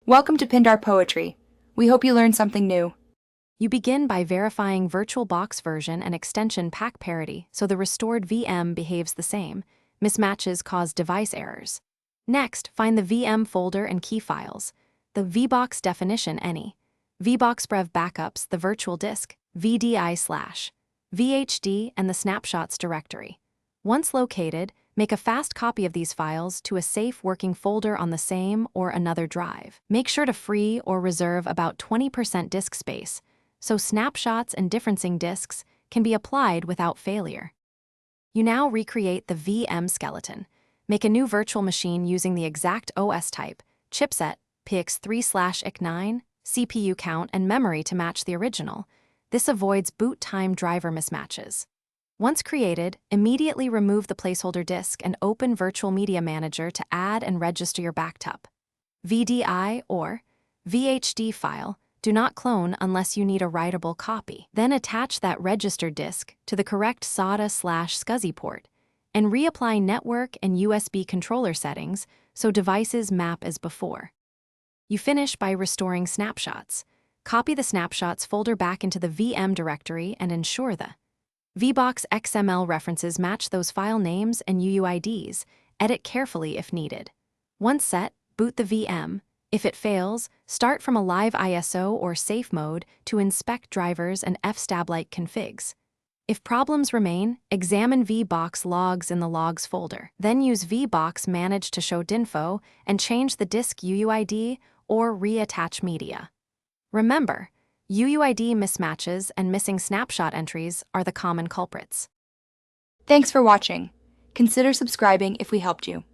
Welcome to Pindar Poetry. We hope you learned something new. You begin by verifying Virtualbox version and extension pack parity so the restored VM behaves the same. Mismatches cause device errors. Next, find the VM folder and key files. The VBox definition any. VBoxBrev backups the virtual disk, VDI/VHD, and the snapshots directory. Once located, make a fast copy of these files to a safe working folder on the same or another drive. Make sure to free or reserve about 20% disk space, so snapshots and differencing disks can be applied without failure. You now recreate the VM skeleton. Make a new virtual machine using the exact OS type, chipset, PX3/IC9, CPU count, and memory to match the original. This avoids boot time driver mismatches. Once created, immediately remove the placeholder disk and open Virtual Media Manager to add and register your backup. VDI or VHD file do not clone unless you need a writable copy. Then attach that registered disk to the correct SATA/SCSI port and reapply network and USB controller settings so devices map as before. You finish by restoring snapshots. Copy the snapshots folder back into the VM directory and ensure the VBox XML references match those file names and UUIDs. Edit carefully if needed. Once set, boot the VM. If it fails, start from a live ISO or safe mode to inspect drivers and fstab-like configs. If problems remain, examine VBox logs in the logs folder. Then use VBox manage to show dinfo and change the disk UUID or reattach media. Remember, UUID mismatches and missing snapshot entries are the common culprits. Thanks for watching. Consider subscribing if we helped you.